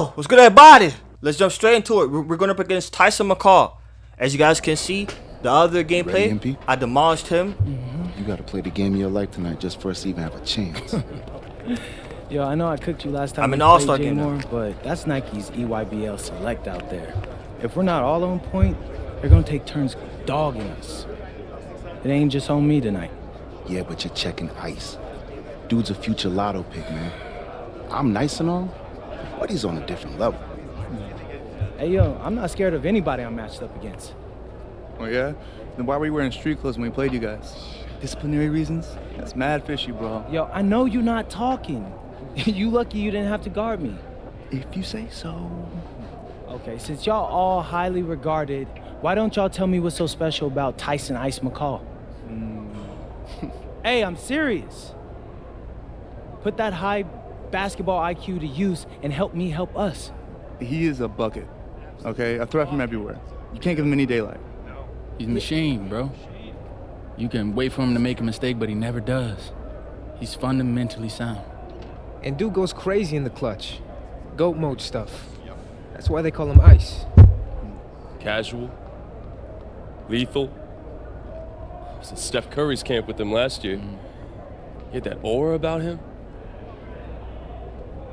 Yo, what's good, everybody? Let's jump straight into it. We're going up against TYSON McCALL. As you guys can see, the other gameplay, I demolished him. You gotta play the game of your life tonight just for us to even have a chance. Yo, I know I cooked you last time. I'm an all-star game now. But that's Nike's EYBL Select out there. If we're not all on point, they're gonna take turns dogging us. It ain't just on me tonight. Yeah, but you're checking ice. Dude's a future lotto pick, man. I'm nice and all, but he's on a different level. Hey, yo, I'm not scared of anybody I'm matched up against. Oh, yeah? Then why were you wearing street clothes when we played you guys? Disciplinary reasons? That's mad fishy, bro. Yo, I know you're not talking. You lucky you didn't have to guard me. If you say so. Okay, since y'all all highly regarded, why don't y'all tell me what's so special about TYSON Ice McCALL? Hey, I'm serious. Put that high basketball IQ to use and help me help us. He is a bucket, okay? I threat from everywhere. You can't give him any daylight. He's a machine, bro. You can wait for him to make a mistake, but he never does. He's fundamentally sound. And dude goes crazy in the clutch. GOAT mode stuff. That's why they call him Ice. Casual. Lethal. I was in Steph Curry's camp with him last year. He had that aura about him.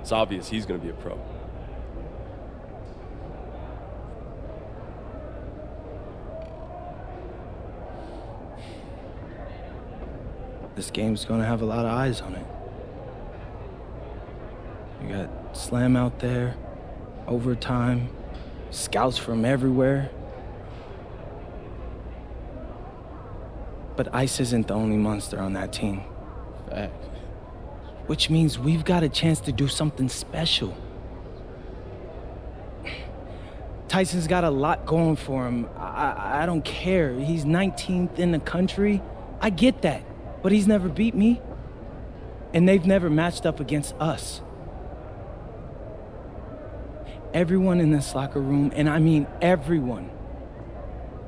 It's obvious he's gonna be a pro. This game's gonna have a lot of eyes on it. You got Slam out there, overtime, scouts from everywhere. But Ice isn't the only monster on that team. Fact. Which means we've got a chance to do something special. TYSON's got a lot going for him. I don't care. He's 19th in the country. I get that. But he's never beat me. And they've never matched up against us. Everyone in this locker room, and I mean everyone,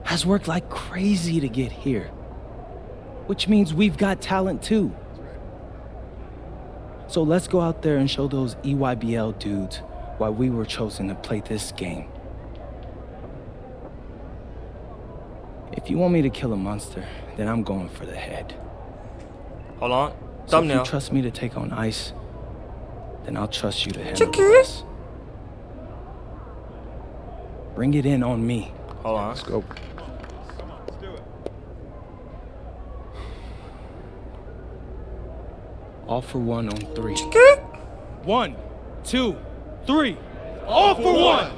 has worked like crazy to get here. Which means we've got talent too. So let's go out there and show those EYBL dudes why we were chosen to play this game. If you want me to kill a monster, then I'm going for the head. Hold on. So Thumbnail. if you trust me to take on Ice, then I'll trust you to handle this. Bring it in on me. Hold on. Let's go. All for one on three. 1, 2, 3. All for one!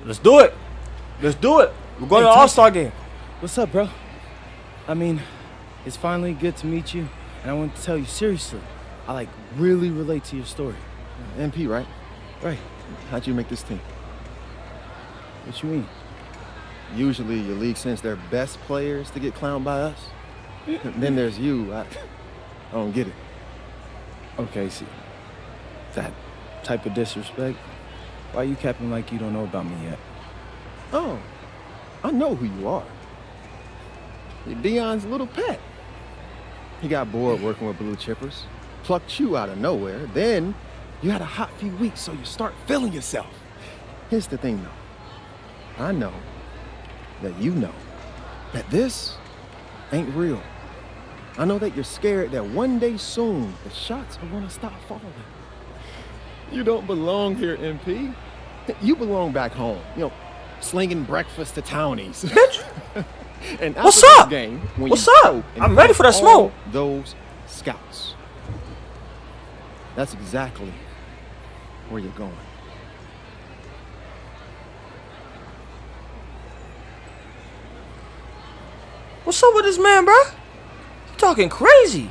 Let's do it. Let's do it. We're going to the All-Star game. What's up, bro? I mean, it's finally good to meet you, and I want to tell you seriously, I really relate to your story. MP, right? Right. How'd you make this team? What you mean? Usually your league sends their best players to get clowned by us. Then there's you. I don't get it. Okay, see, that type of disrespect, why you capping like you don't know about me yet? Oh, I know who you are. You're Dion's little pet. He got bored working with blue chippers, plucked you out of nowhere, then you had a hot few weeks, so you start feeling yourself. Here's the thing, though. I know that you know that this ain't real. I know that you're scared that one day soon the shots are gonna stop falling. You don't belong here, MP. You belong back home, slinging breakfast to townies. And What's up? Game, What's up? I'm ready for that smoke. Those scouts. That's exactly where you're going. What's up with this man, bro? You talking crazy.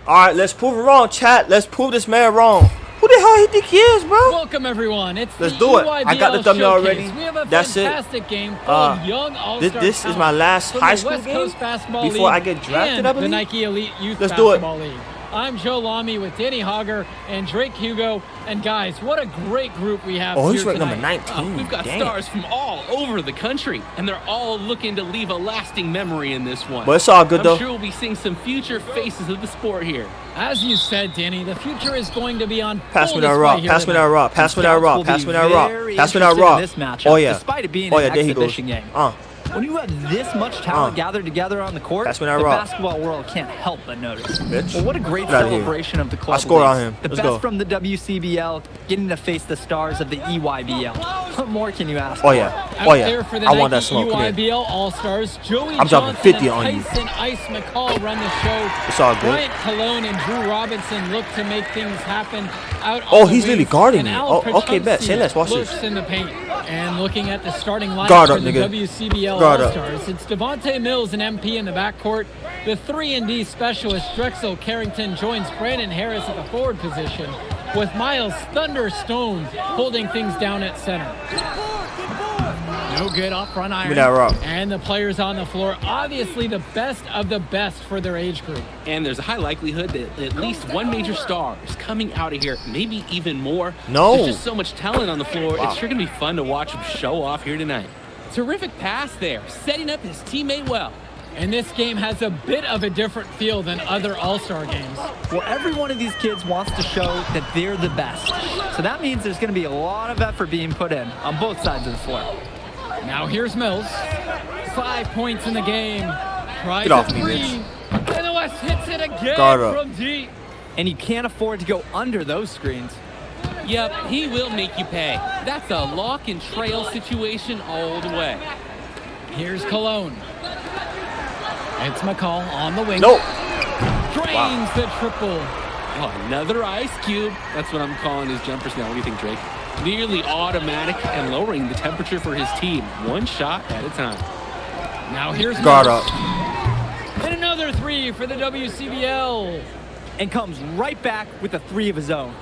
All right, let's prove it wrong, chat. Let's prove this man wrong. Who the hell he think he is, bro? Welcome, everyone. It's Let's the do it. EYBL I got the thumbnail showcase. already. We have a That's it. fantastic game full of young all-star This is my last from high the school West game Coast Basketball before I League get drafted, and I believe. the Nike Elite Youth Let's do it. Basketball League. I'm Joe Lamy with Danny Hogger and Drake Hugo. And guys, what a great group we have Oh, he's here ranked number tonight. 19. We've got stars from all over the country, and they're all looking to leave a lasting memory in this one. But it's all good, though. I'm sure we'll be seeing some future faces of the sport here. As you said, Danny, the future is going to be on Pass full me that display rock. here Pass me that tonight. rock. Pass me that rock. Pass me that rock. Pass me that rock. This matchup, Oh yeah. despite it being Oh an yeah. There he goes. exhibition game. When you have this much talent gathered together on the court, Pass me the that rock. basketball world can't help but notice. Bitch. Well, what a great Get outta here. celebration of the club. I scored on leagues. him. The Let's best go. from the WCBL, getting to face the stars of the EYBL. What more can you ask Oh for? yeah. Out Oh yeah. there for the I want that Nike smoke. Come here. EYBL All-Stars, Joey I'm dropping Johnson 50 and on you. Tyson Ice McCALL run the show. It's all good. Bryant Cologne and Drew Robinson look to make things happen out Oh, on the he's literally wings, guarding and me. Al Oh, okay, bet. Say Prachowski less. Watch this. lurks in the paint. And looking at the starting lineup Guard for up, the nigga. WCBL Guard up. All-Stars, it's Devontae Mills and MP in the backcourt. The 3-and-D specialist Drexel Carrington joins Brandon Harris at the forward position, with Miles Thunderstone holding things down at center. No good off front iron. Give me that rock. And the players on the floor, obviously the best of the best for their age group. And there's a high likelihood that at least one major star is coming out of here, maybe even more. No. There's just so much talent on the floor. Wow. It's sure going to be fun to watch him show off here tonight. Terrific pass there, setting up his teammate well. And this game has a bit of a different feel than other All-Star games. Well, every one of these kids wants to show that they're the best. So that means there's going to be a lot of effort being put in on both sides of the floor. Now here's Mills. 5 points in the game. Tries Get off a me, three. bitch. And the West hits it again Guard up. from deep. And you can't afford to go under those screens. Yep, he will make you pay. That's a lock and trail situation all the way. Here's Cologne. It's McCALL on the wing. Nope. Drains the triple. Oh, another ice cube. That's what I'm calling his jumpers now. What do you think, Drake? Nearly automatic and lowering the temperature for his team, one shot at a time. Now here's Guard Mills. up. And another three for the WCBL. And comes right back with a three of his own.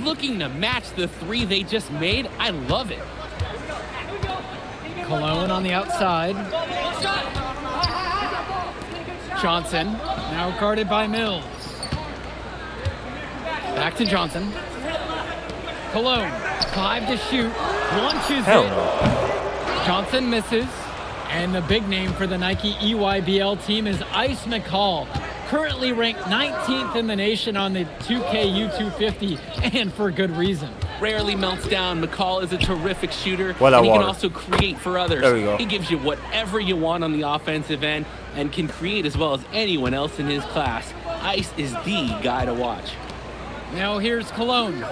Looking to match the three they just made. I love it. Cologne on the outside. Johnson, now guarded by Mills. Back to Johnson. Cologne, 5 to shoot, launches Hell it. no. Johnson misses. And the big name for the Nike EYBL team is Ice McCALL, currently ranked 19th in the nation on the 2K250, and for good reason. Rarely melts down. McCALL is a terrific shooter, Well, that and he can water. also create for others. There we go. He gives you whatever you want on the offensive end and can create as well as anyone else in his class. Ice is the guy to watch. Now here's Cologne.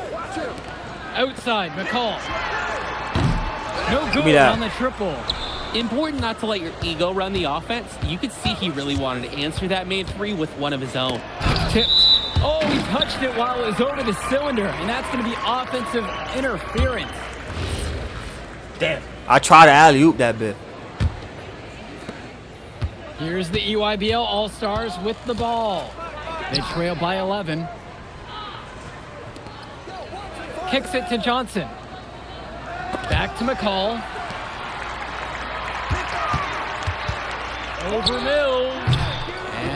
Outside, McCALL. No me good that. on the triple. Important not to let your ego run the offense. You could see he really wanted to answer that made three with one of his own. Tipped. Oh, he touched it while it was over the cylinder, and that's going to be offensive interference. Damn. I tried to alley-oop that bit. Here's the EYBL All-Stars with the ball. They trail by 11. Kicks it to Johnson. Back to McCALL. Over Mills.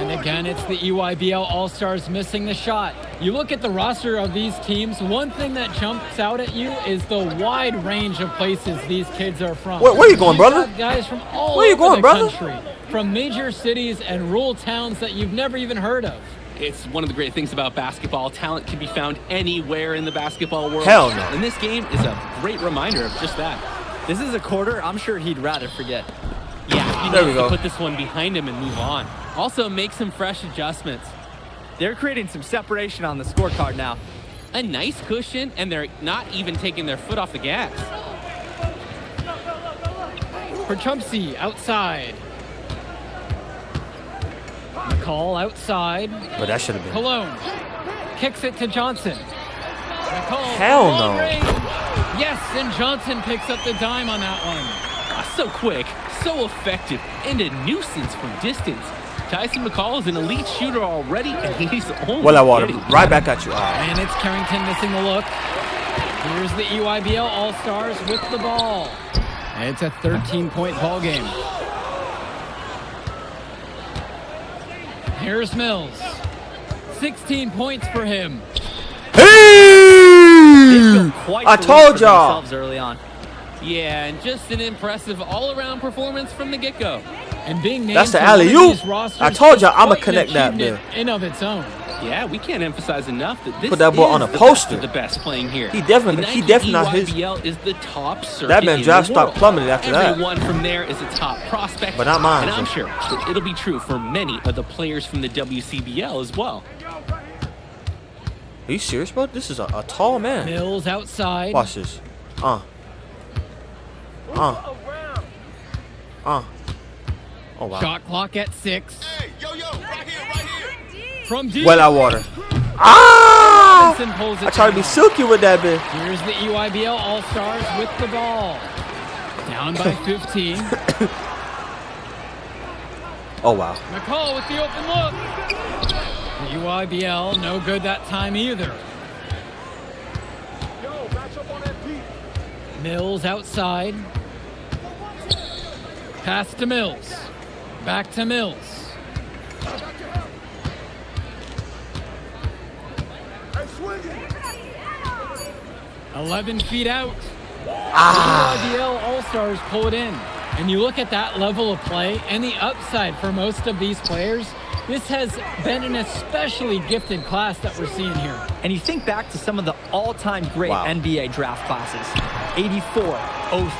And again, it's the EYBL All-Stars missing the shot. You look at the roster of these teams, one thing that jumps out at you is the wide range of places these kids are from. Where you going, You've brother? got guys from all Where you over going, the brother? country, from major cities and rural towns that you've never even heard of. It's one of the great things about basketball. Talent can be found anywhere in the basketball world. Hell no. And this game is a great reminder of just that. This is a quarter I'm sure he'd rather forget. Yeah, he There we needs to go. put this one behind him and move on. Also, make some fresh adjustments. They're creating some separation on the scorecard now. A nice cushion, and they're not even taking their foot off the gas. For Chumpsy, outside. McCALL outside. But that should have been. Cologne kicks it to Johnson. McCALL, Hell long no. range. Yes, and Johnson picks up the dime on that one. So quick, so effective, and a nuisance from distance. Tyson McCALL is an elite shooter already, and he's only Well, that water. getting Right back at you. All right. And it's Carrington missing the look. Here's the EYBL All-Stars with the ball. And it's a 13-point ball game. Here's Mills. 16 points for him. Hey! I told y'all. Early on. Yeah, and just an impressive all-around performance from the get-go. And being named That's the to one of alley-oop. these rosters I told y'all is I'ma quite an connect that achievement there. in of its own. Yeah, we can't emphasize enough that this Put that ball is on a the poster. best of the best playing here. He definitely not his. EYBL is the top circuit That man in draft the stock world. plummeted after that. Everyone from there is a top prospect, But not mine, and I'm so. sure that it'll be true for many of the players from the WCBL as well. Are you serious, bro? This is a tall man. Mills outside. Watch this. Oh wow. Shot clock at 6. From deep. Well out water. Ah! Robinson pulls it I try to be down. silky with that bit. Here's the EYBL All-Stars with the ball. Down by 15. Oh wow. McCALL with the open look. The EYBL no good that time either. Mills outside. Pass to Mills. Back to Mills. Hey, 11 feet out. EYBL All-Stars pull it in. And you look at that level of play and the upside for most of these players, this has been an especially gifted class that we're seeing here. And you think back to some of the all-time great NBA draft classes. 84,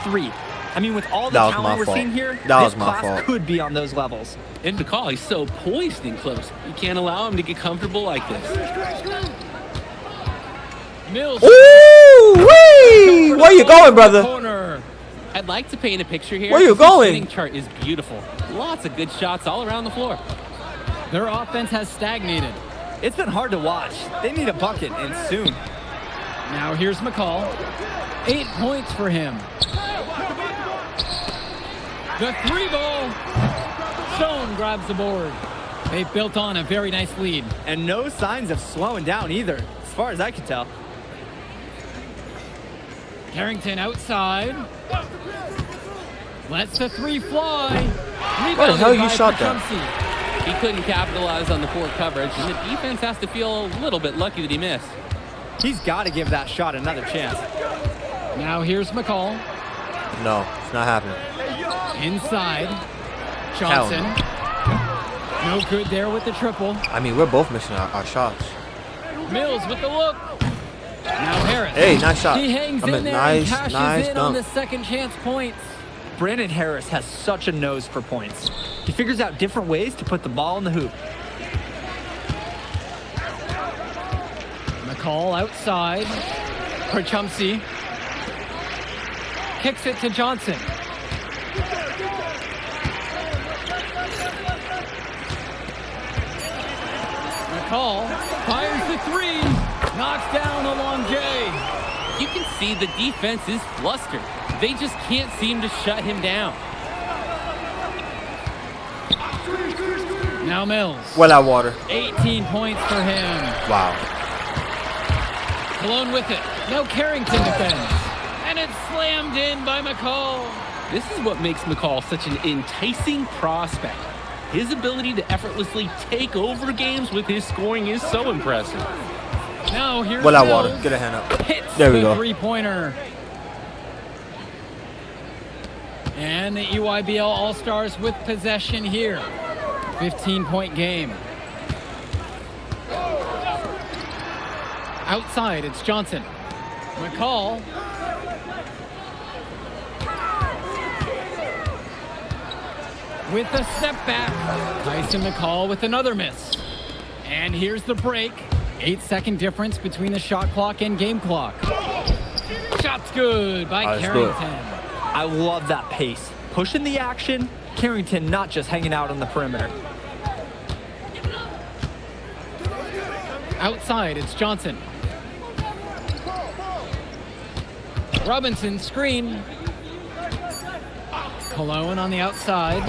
03. I mean, with all the talent we're seeing here, this class could be on those levels. And McCALL, he's so poised and close. You can't allow him to get comfortable like this. Mills. Ooh-wee! Where you going, brother? Corner. I'd like to paint a picture here. Where you This going? shooting chart is beautiful. Lots of good shots all around the floor. Their offense has stagnated. It's been hard to watch. They need a bucket, and soon. Now here's McCALL. 8 points for him. The 3-ball. Stone grabs the board. They've built on a very nice lead. And no signs of slowing down either, as far as I can tell. Carrington outside. Lets the 3 fly. Where the hell you shot that? He couldn't capitalize on the poor coverage, and the defense has to feel a little bit lucky that he missed. He's got to give that shot another chance. Now here's McCALL. No, it's not happening. Inside. Johnson. No good there with the triple. I mean, we're both missing our shots. Mills with the look. Now Harris. Hey, nice shot. He hangs in there and cashes in on the second chance points. Brandon Harris has such a nose for points. He figures out different ways to put the ball in the hoop. McCALL outside. Krachumsky kicks it to Johnson. McCALL fires the 3. Knocks down along Jay. You can see the defense is flustered. They just can't seem to shut him down. Now Mills. Well out water. 18 points for him. Wow. Cologne with it. Now Carrington defends. And it's slammed in by McCALL. This is what makes McCALL such an enticing prospect. His ability to effortlessly take over games with his scoring is so impressive. Now here's Well out Mills. water. Get a hand up. Hits There we the go. 3-pointer. And the EYBL All-Stars with possession here. 15-point game. Outside, it's Johnson. McCALL. With a step back. Tyson McCALL with another miss. And here's the break. 8-second difference between the shot clock and game clock. Shot's good by Carrington. I love that pace. Pushing the action, Carrington not just hanging out on the perimeter. Outside, it's Johnson. Robinson screen. Cologne on the outside.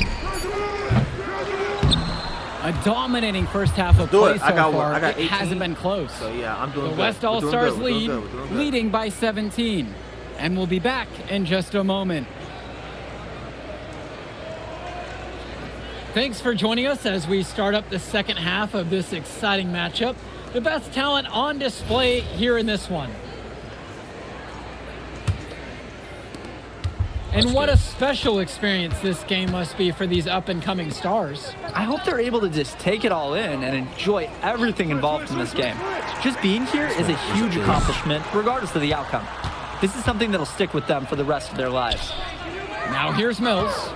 A dominating first half of play so far. I got 18. It hasn't been close. So yeah, I'm doing the good. West We're doing All-Stars good. We're doing lead, good. We're doing good. leading by 17. And we'll be back in just a moment. Thanks for joining us as we start up the second half of this exciting matchup. The best talent on display here in this one. And what a special experience this game must be for these up-and-coming stars. I hope they're able to just take it all in and enjoy everything involved in this game. Just being here is a huge accomplishment, regardless of the outcome. This is something that'll stick with them for the rest of their lives. Now here's Mills.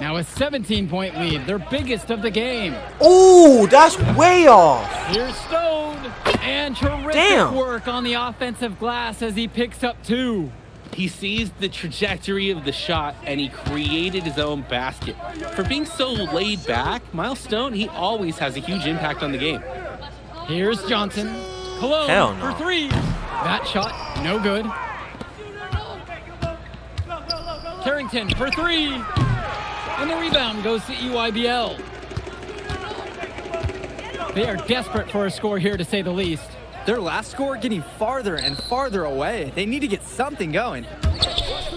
Now a 17-point lead, their biggest of the game. Ooh, that's way off. Here's Stone, and terrific work on the offensive glass as he picks up 2. He sees the trajectory of the shot, and he created his own basket. For being so laid back, Miles Stone, he always has a huge impact on the game. Here's Johnson. Cologne for 3. That shot, no good. Carrington for 3. And the rebound goes to EYBL. They are desperate for a score here, to say the least. Their last score getting farther and farther away. They need to get something going.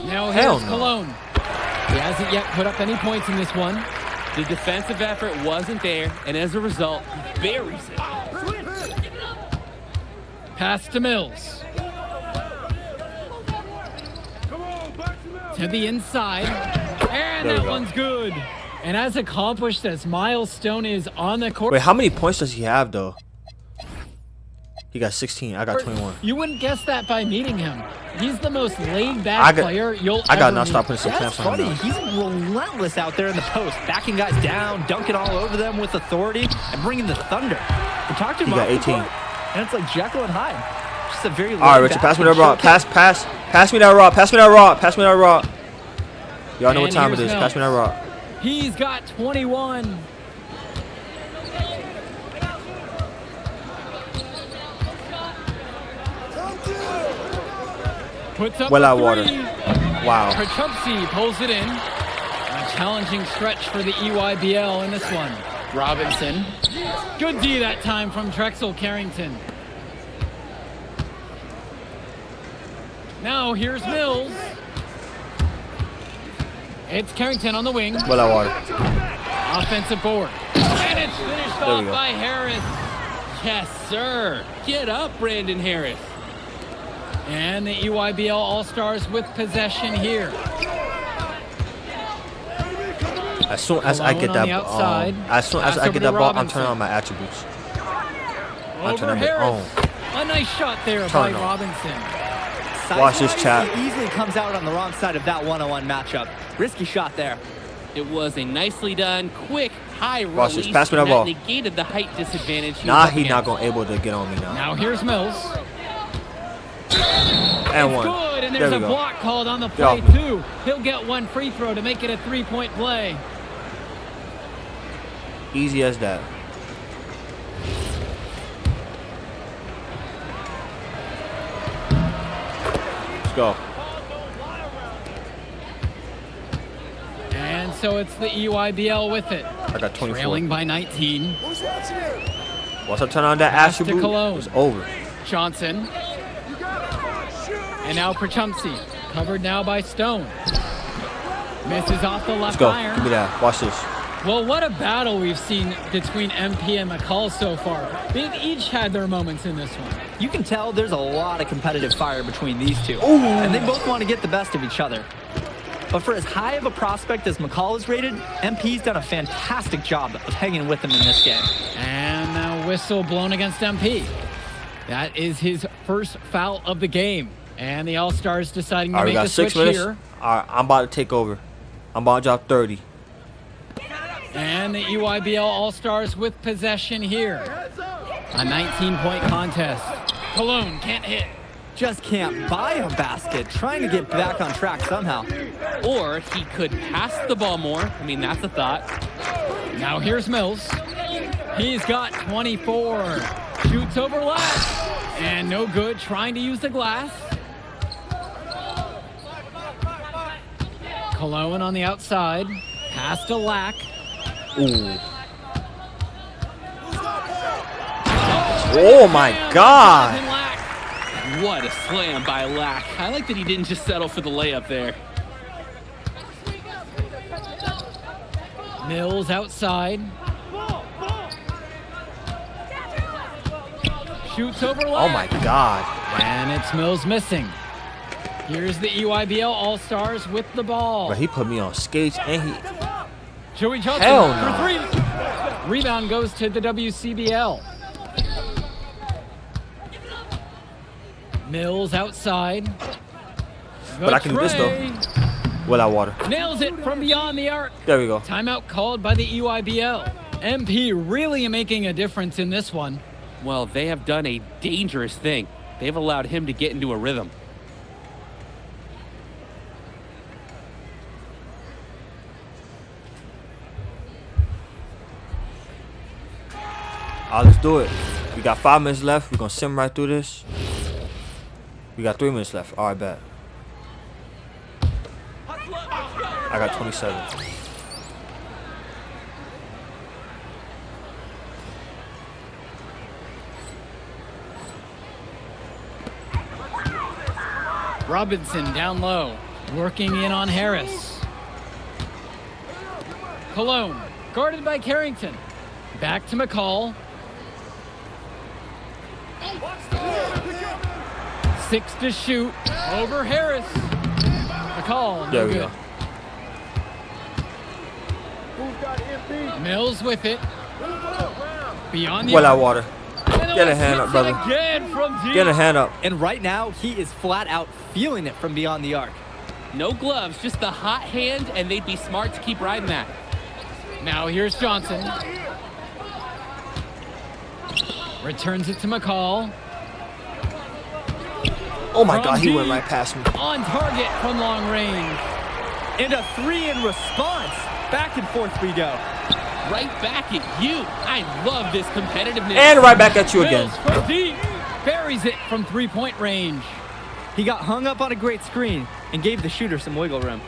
Now here's Cologne. He hasn't yet put up any points in this one. The defensive effort wasn't there, and as a result, he buries it. Pass to Mills. To the inside. And that one's good. And as accomplished as Miles Stone is on the court. Wait, how many points does he have, though? He got 16. I got 21. You wouldn't guess that by meeting him. He's the most laid-back player you'll ever got not meet. stop putting some That's camps on him. funny. He's relentless out there in the post, backing guys down, dunking all over them with authority, and bringing the thunder. We talked to him He got 18. and it's like Jekyll and Hyde. Just a very all right, Richard, pass me that rock. Pass me that rock. Pass me that rock. Pass me that rock. Y'all know what time it is. Pass me that rock. He's got 21. Puts up well out three. water. Wow. Perchupsy pulls it in. A challenging stretch for the EYBL in this one. Robinson. Good D that time from Drexel Carrington. Now here's Mills. It's Carrington on the wing. Well out water. Offensive board. And it's finished off by Harris. Yes, sir. Get up, Brandon Harris. And the EYBL All-Stars with possession here. As soon as I get that ball, I'm turning on my attributes. I'm turning it on. A nice shot there by Robinson. Watch this, chat. He easily comes out on the wrong side of that one-on-one matchup. Risky shot there. It was a nicely done, quick, high release. Watch this. Pass me that ball. Negated the height disadvantage. Nah, he's not gonna able to get on me now. Now here's Mills. And one. Good, and there's a block called on the play too. He'll get one free throw to make it a 3-point play. Easy as that. Let's go. And so it's the EYBL with it. I got 24. Trailing by 19. Once I turn on that attribute, it's over. Johnson. And now Perchumsey. Covered now by Stone. Misses off the left iron. Give me that. Watch this. Well, what a battle we've seen between MP and McCALL so far. They've each had their moments in this one. You can tell there's a lot of competitive fire between these two. Ooh. And they both want to get the best of each other. But for as high of a prospect as McCALL is rated, MP's done a fantastic job of hanging with him in this game. And a whistle blown against MP. That is his first foul of the game. And the All-Stars deciding to make the switch here. All right, I'm about to take over. I'm about to drop 30. And the EYBL All-Stars with possession here. A 19-point contest. Cologne can't hit. Just can't buy a basket. Trying to get back on track somehow. Or he could pass the ball more. I mean, that's a thought. Now here's Mills. He's got 24. Shoots over left. And no good. Trying to use the glass. Cologne on the outside. Pass to Lack. Ooh. Oh my God. What a slam by Lack. I like that he didn't just settle for the layup there. Mills outside. Shoots over left. Oh my God. And it's Mills missing. Here's the EYBL All-Stars with the ball. Bro, he put me on skates and he... Joey Johnson Hell for no. 3. Rebound goes to the WCBL. Mills outside. But I can do this though. Without water. Nails it from beyond the arc. There we go. Timeout called by the EYBL. MP really making a difference in this one. Well, they have done a dangerous thing. They've allowed him to get into a rhythm. Let's do it. We got 5 minutes left. We're going to sim right through this. We got 3 minutes left. All right, bet. I got 27. Robinson down low, working in on Harris. Cologne, guarded by Carrington. Back to McCALL. 6 to shoot, over Harris. McCALL, There no we good. go. Mills with it. Beyond the Without arc. water. And Get a hand up, brother. Again from deep. Get a hand up. And right now, he is flat out feeling it from beyond the arc. No gloves, just the hot hand, and they'd be smart to keep riding that. Now here's Johnson. Returns it to McCALL. Oh my From God, he went deep. right past me. On target from long range. And a 3 in response. Back and forth we go. Right back at you. I love this competitiveness. And right back at you again. Mills from deep. Buries it from 3-point range. He got hung up on a great screen and gave the shooter some wiggle room.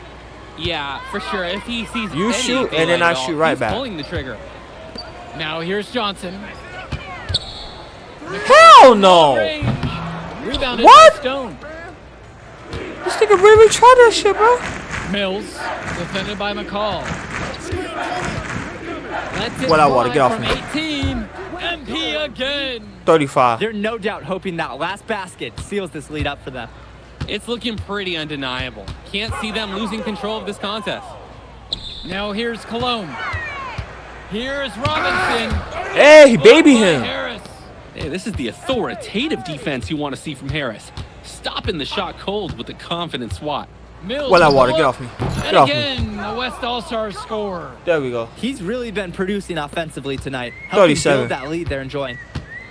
Yeah, for sure. If he sees You shoot, anything and then like I all, shoot right he's back. pulling the trigger. Now here's Johnson. Hell no. Range. Rebounded What? by Stone. This nigga really tried that shit, bro. Mills, defended by McCALL. Lets it Without water, fly get off from me. 18. MP again. 35. They're no doubt hoping that last basket seals this lead up for them. It's looking pretty undeniable. Can't see them losing control of this contest. Now here's Cologne. Here's Robinson. Hey, he baby him. Harris. Hey, this is the authoritative defense you want to see from Harris. Stopping the shot cold with a confident swat. Mills. Without water, will get up. off me. And Get off me. again, the West All-Stars score. There we go. He's really been producing offensively tonight, helping 37. build that lead they're enjoying.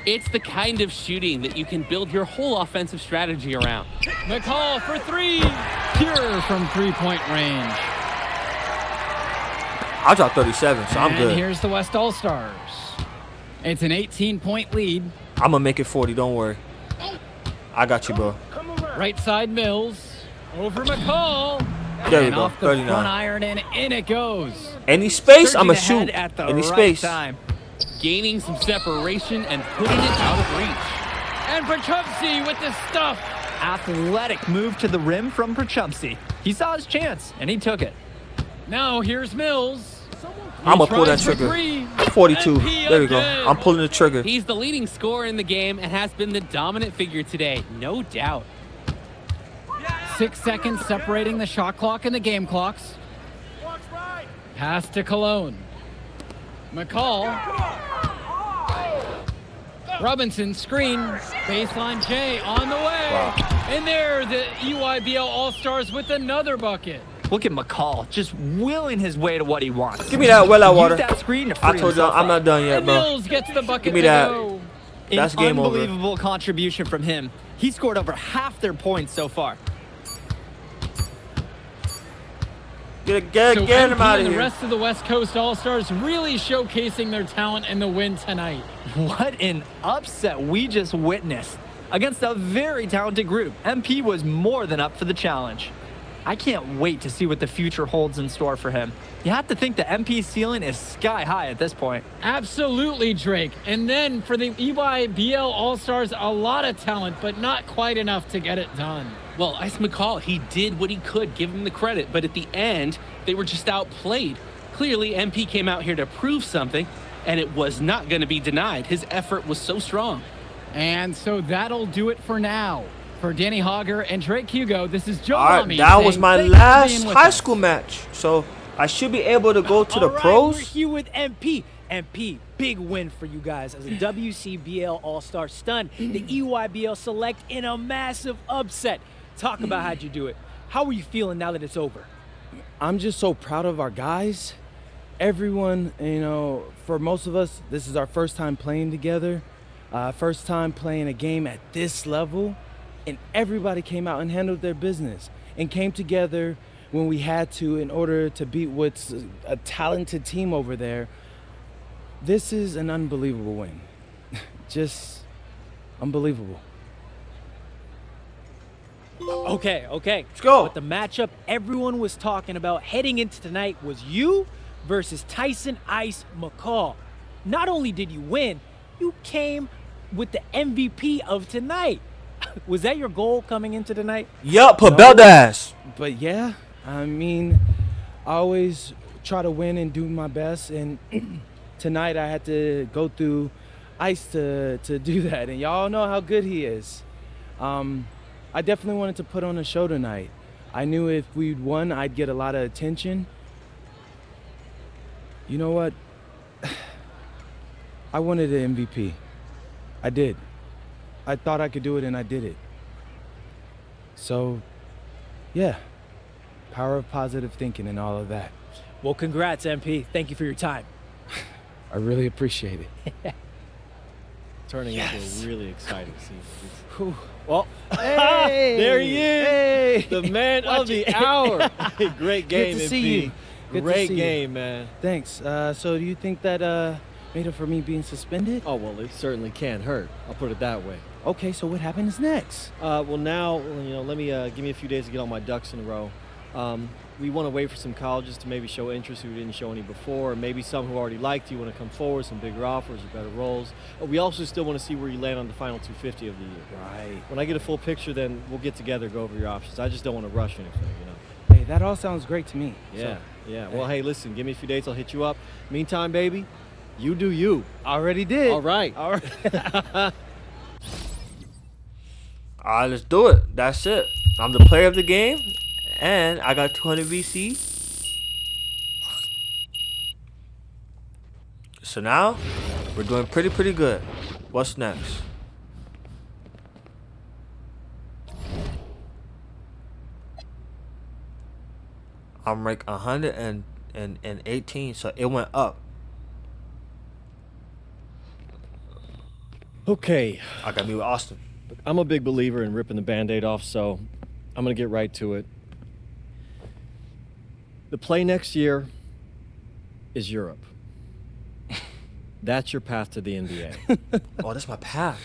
It's the kind of shooting that you can build your whole offensive strategy around. McCALL for 3. Pure from 3-point range. I dropped 37, so I'm And good. here's the West All-Stars. It's an 18-point lead. I'm going to make it 40, don't worry. I got you, bro. Right side Mills. Over McCALL. There we And go, off the 39. front iron, and in it goes. Any space, I'm going to Surging shoot. ahead at the Any right space. time. Gaining some separation and putting it out of reach. And Perchupsey with the stuff. Athletic move to the rim from Perchupsey. He saw his chance, and he took it. Now here's Mills. I'm going to pull that Tries for trigger. 3. 42. MP There we go. again. I'm pulling the trigger. He's the leading scorer in the game and has been the dominant figure today, no doubt. 6 seconds separating the shot clock and the game clocks. Pass to Cologne. McCALL. Robinson screen. Baseline J on the way. Wow. And there, the EYBL All-Stars with another bucket. Look at McCALL just willing his way to what he wants. Give me that without water. Use that screen to free I told you himself I'm not up. done yet, And bro. Mills gets the bucket Give me to that. go. That's An game over. unbelievable contribution from him. He scored over half their points so far. Get So him MP out of and the here. rest of the West Coast All-Stars really showcasing their talent in the win tonight. What an upset we just witnessed. Against a very talented group, MP was more than up for the challenge. I can't wait to see what the future holds in store for him. You have to think the MP's ceiling is sky high at this point. Absolutely, Drake. And then for the EYBL All-Stars, a lot of talent, but not quite enough to get it done. Well, Ice McCALL, he did what he could, give him the credit, but at the end, they were just outplayed. Clearly, MP came out here to prove something, and it was not going to be denied. His effort was so strong. And so that'll do it for now. For Danny Hogger and Drake Hugo, this is Joe All right, Lamy that saying was my thank you for last being with high us. school match. So I should be able to go to the All right, pros. we're here with MP. MP, big win for you guys as a WCBL All-Star stun. The EYBL Select in a massive upset. Talk about how'd you do it. How are you feeling now that it's over? I'm just so proud of our guys. Everyone, you know, for most of us, this is our first time playing together. First time playing a game at this level. And everybody came out and handled their business and came together when we had to in order to beat what's a talented team over there. This is an unbelievable win. Just unbelievable. Okay. Let's go. But the matchup everyone was talking about heading into tonight was you versus TYSON Ice McCALL. Not only did you win, you came with the MVP of tonight. Was that your goal coming into tonight? Yup, put belt ass. But yeah, I mean, I always try to win and do my best. And tonight I had to go through Ice to do that. And y'all know how good he is. I definitely wanted to put on a show tonight. I knew if we'd won, I'd get a lot of attention. You know what? I wanted an MVP. I did. I thought I could do it, and I did it. So, yeah, power of positive thinking and all of that. Well, congrats, MP. Thank you for your time. I really appreciate it. Turning into a really exciting scene. Whew. Well, Hey! there he is, Hey! the man Watch of the it. hour. Great game, Good to MP. see you. Good to Great see you. game, man. Thanks. So do you think that made up for me being suspended? Oh, well, it certainly can't hurt. I'll put it that way. Okay, so what happens next? Well, now, let me give me a few days to get all my ducks in a row. We want to wait for some colleges to maybe show interest who didn't show any before, or maybe some who already liked you want to come forward, some bigger offers or better roles. We also still want to see where you land on the final 250 of the year. Right. When I get a full picture, then we'll get together, go over your options. I just don't want to rush anything, you know. Hey, that all sounds great to me. Yeah, So, yeah. Well, hey, listen, give me a few days, I'll hit you up. Meantime, baby, you do you. already did. All right. All right. All right, let's do it. That's it. I'm the player of the game, and I got 200 VC. So now, we're doing pretty good. What's next? I'm ranked 118, so it went up. Okay. I got me with Austin. I'm a big believer in ripping the Band-Aid off, so I'm going to get right to it. The play next year is Europe. That's your path to the NBA. Oh, that's my path.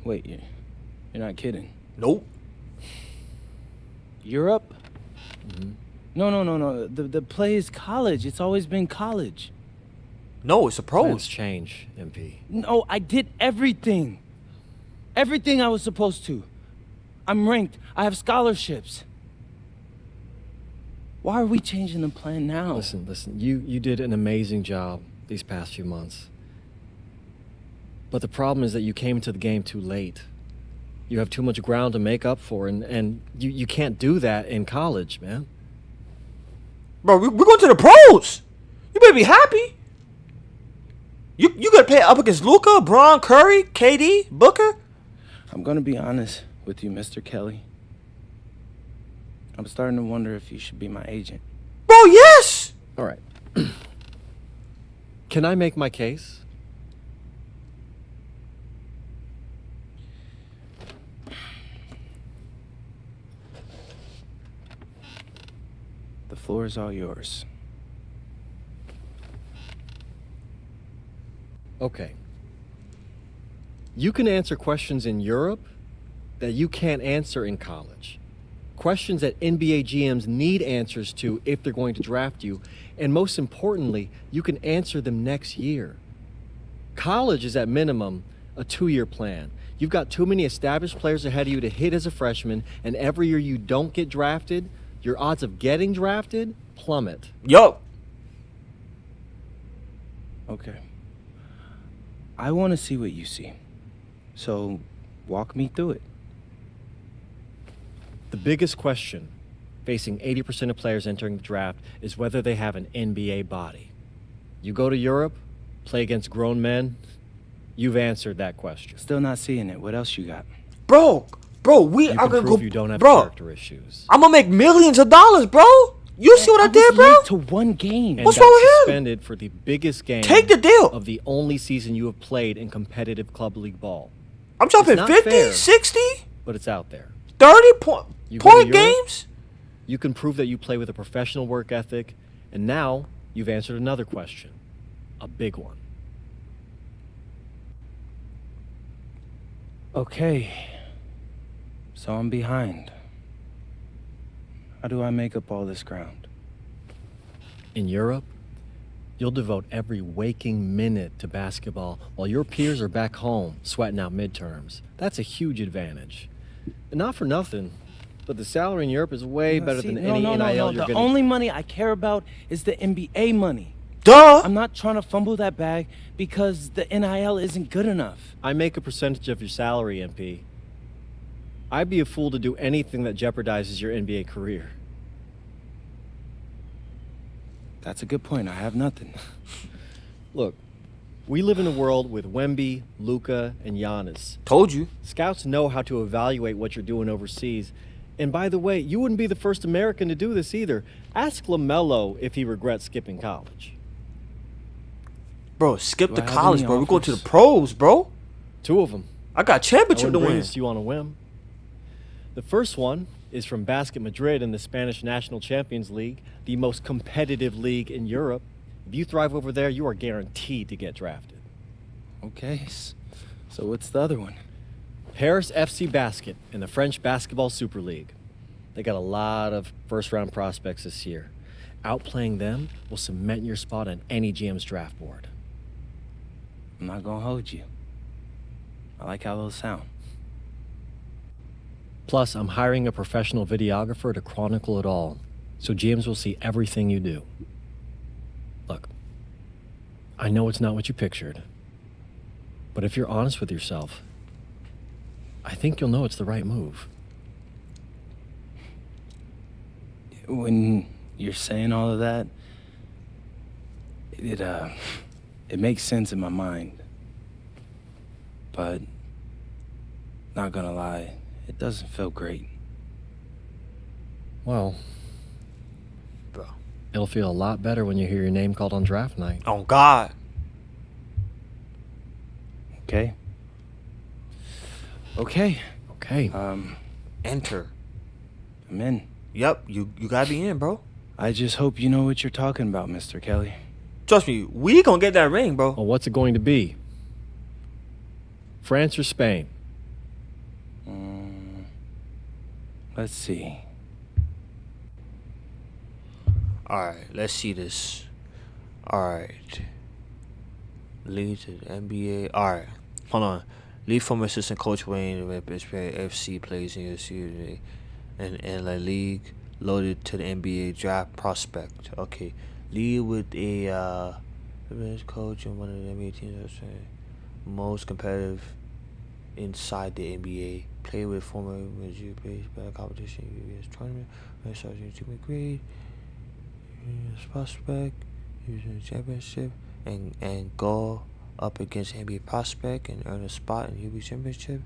Wait, you're not kidding. Nope. Europe? Mm-hmm. No. The play is college. It's always been college. No, it's a pros. Plans change, MP. No, I did everything. Everything I was supposed to. I'm ranked. I have scholarships. Why are we changing the plan now? Listen. You did an amazing job these past few months. But the problem is that you came into the game too late. You have too much ground to make up for, and you can't do that in college, man. Bro, we're going to the pros. You better be happy. You gonna play up against Luka, Bron, Curry, KD, Booker? I'm gonna be honest with you, Mr. Kelly. I'm starting to wonder if you should be my agent. Bro, yes! All right. Can I make my case? The floor is all yours. Okay. You can answer questions in Europe that you can't answer in college. Questions that NBA GMs need answers to if they're going to draft you. And most importantly, you can answer them next year. College is at minimum a 2-year plan. You've got too many established players ahead of you to hit as a freshman, and every year you don't get drafted, your odds of getting drafted plummet. Yup. Okay. I want to see what you see. So, walk me through it. The biggest question facing 80% of players entering the draft is whether they have an NBA body. You go to Europe, play against grown men, you've answered that question. Still not seeing it. What else you got? Bro, we You are can gonna prove go. you don't have Bro, character issues. I'm gonna make millions of dollars, bro. You see what I did, bro? To one game. And What's got wrong with him? suspended for the biggest game Take the deal. of the only season you have played in competitive club league ball. I'm dropping It's not 50, fair, 60, but it's out there. 30 point You go to point Europe, games. You can prove that you play with a professional work ethic, and now you've answered another question, a big one. Okay. So I'm behind. How do I make up all this ground? In Europe, you'll devote every waking minute to basketball while your peers are back home sweating out midterms. That's a huge advantage. And not for nothing, but the salary in Europe is way better than any NIL you're The getting. only money I care about is the NBA money. Duh. I'm not trying to fumble that bag because the NIL isn't good enough. I make a percentage of your salary, MP. I'd be a fool to do anything that jeopardizes your NBA career. That's a good point. I have nothing. Look, we live in a world with Wemby, Luka, and Giannis. Told you. Scouts know how to evaluate what you're doing overseas. And by the way, you wouldn't be the first American to do this either. Ask LaMelo if he regrets skipping college. Bro, skip Do the I have college, any bro. We're going to the offers? pros, bro. 2 of them. I got I championship wouldn't to bring win. this to you on a whim. The first one is from Basket Madrid in the Spanish National Champions League, the most competitive league in Europe. If you thrive over there, you are guaranteed to get drafted. Okay. So what's the other one? Paris FC Basket in the French Basketball Super League. They got a lot of first-round prospects this year. Outplaying them will cement your spot on any GM's draft board. I'm not gonna hold you. I like how those sound. Plus, I'm hiring a professional videographer to chronicle it all, so GMs will see everything you do. Look, I know it's not what you pictured, but if you're honest with yourself, I think you'll know it's the right move. When you're saying all of that, it makes sense in my mind. But, not gonna lie, it doesn't feel great. Well, Bro. it'll feel a lot better when you hear your name called on draft night. Oh, God. Okay? Okay. Okay. Enter. I'm in. Yep, you gotta be in, bro. I just hope you know what you're talking about, Mr. Kelly. Trust me, we gonna get that ring, bro. Well, what's it going to be? France or Spain? Let's see. Alright, let's see this. Alright. Lead to the NBA. Alright, hold on. Lead former assistant coach Wayne FC plays in your series and La League loaded to the NBA draft prospect. Okay. Lead with a coach and one of the NBA teams that's most competitive inside the NBA. Play with former major baseball competition UBS tournament. Starting to grade. Prospect. Using championship and go up against NBA prospect and earn a spot in UB championship.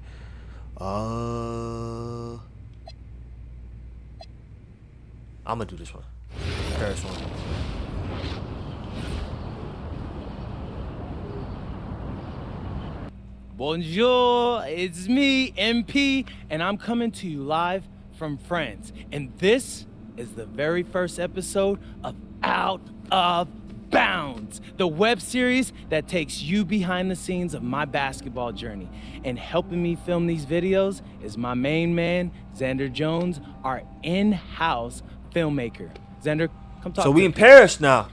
I'm gonna do this one. Paris one. Bonjour, it's me, MP, and I'm coming to you live from France. And this is the very first episode of Out of Bounds, the web series that takes you behind the scenes of my basketball journey. And helping me film these videos is my main man, Xander Jones, our in-house filmmaker. Xander, come talk So to we me. in Paris now.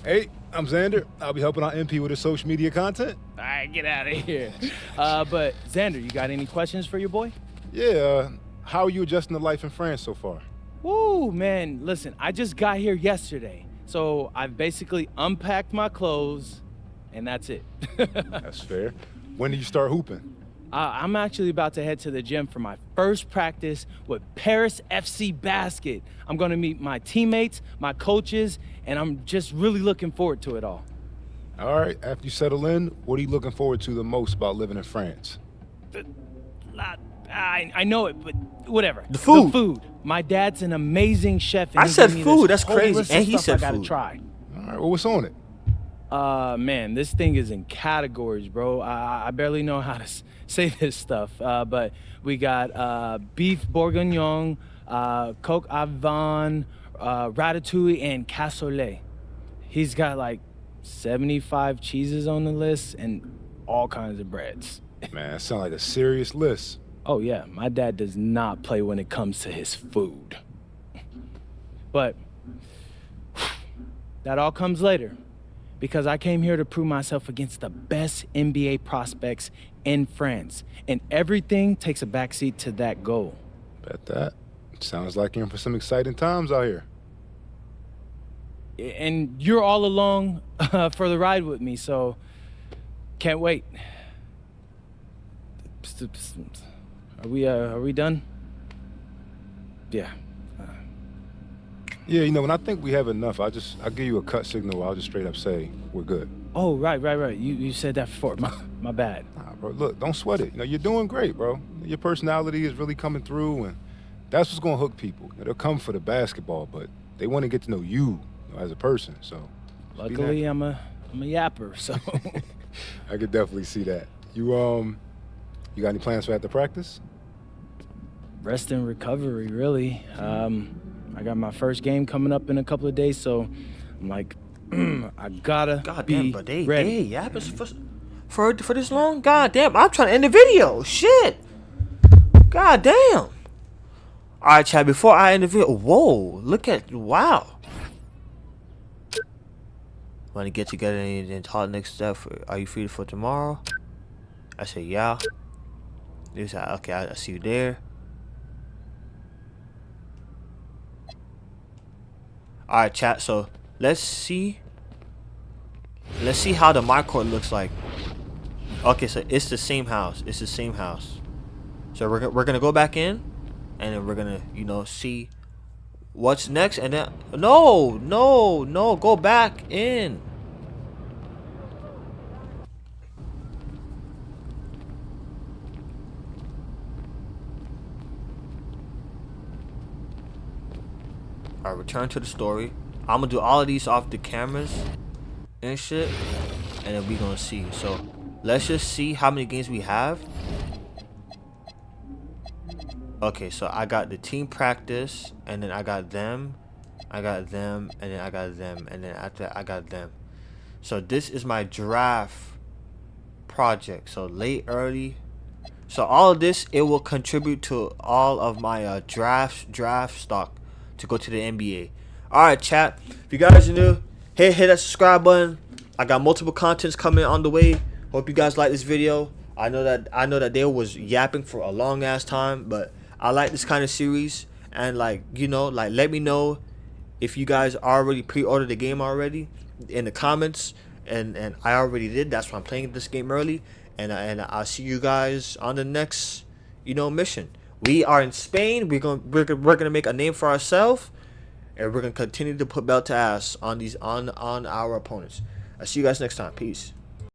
Hey, I'm Xander. I'll be helping out MP with his social media content. All right, get out of here. But Xander, you got any questions for your boy? Yeah, how are you adjusting to life in France so far? Woo, man, listen, I just got here yesterday. So I've basically unpacked my clothes, and that's it. That's fair. When do you start hooping? I'm actually about to head to the gym for my first practice with Paris FC Basket. I'm going to meet my teammates, my coaches, and I'm just really looking forward to it all. All right, after you settle in, what are you looking forward to the most about living in France? I know it, but whatever. The food. The food. My dad's an amazing chef. And I he said gave me food. this That's whole crazy. list And of he stuff said I gotta food. try. All right, well, what's on it? Man, this thing is in categories, bro. I barely know how to say this stuff. But we got beef bourguignon, coq au vin, ratatouille, and cassoulet. He's got like 75 cheeses on the list and all kinds of breads. Man, that sounds like a serious list. Oh yeah, my dad does not play when it comes to his food. But that all comes later, because I came here to prove myself against the best NBA prospects in France, and everything takes a backseat to that goal. Bet that. Sounds like you're in for some exciting times out here. And you're all along for the ride with me, so can't wait. Are we done? Yeah. Yeah, you know, when I think we have enough, I'll give you a cut signal. I'll just straight up say we're good. Oh, right. You said that before. My bad. Nah, bro, look, don't sweat it. You know, you're doing great, bro. Your personality is really coming through, and that's what's gonna hook people. You know, they'll come for the basketball, but they want to get to know you, as a person. So, luckily, I'm a yapper, so. I could definitely see that. You got any plans for after practice? Rest and recovery, really. I got my first game coming up in a couple of days, so I'm like, I gotta be but they ready. yapping for this long? God damn, I'm trying to end the video. Shit. God damn. All right, Chad, before I end the video, whoa, wow. Want to get together and talk next step? Are you free for tomorrow? I said, yeah. He said, okay, I see you there. All right, chat. So let's see how the my court looks like. Okay, so it's the same house. So we're gonna go back in, and then we're gonna see what's next. And then no, go back in. Alright, return to the story. I'm gonna do all of these off the cameras and shit, and then we gonna see. So let's just see how many games we have. Okay, so I got the team practice, and then I got them, and then I got them, and then after that I got them. So this is my draft project. So late, early. So all of this, it will contribute to all of my draft stock to go to the NBA. Alright, chat. If you guys are new, hit that subscribe button. I got multiple contents coming on the way. Hope you guys like this video. I know that they was yapping for a long ass time, but I like this kind of series. And let me know if you guys already pre-ordered the game already in the comments. And I already did. That's why I'm playing this game early. And I'll see you guys on the next mission. We are in Spain. We're gonna make a name for ourselves, and we're gonna continue to put belt to ass on our opponents. I'll see you guys next time. Peace.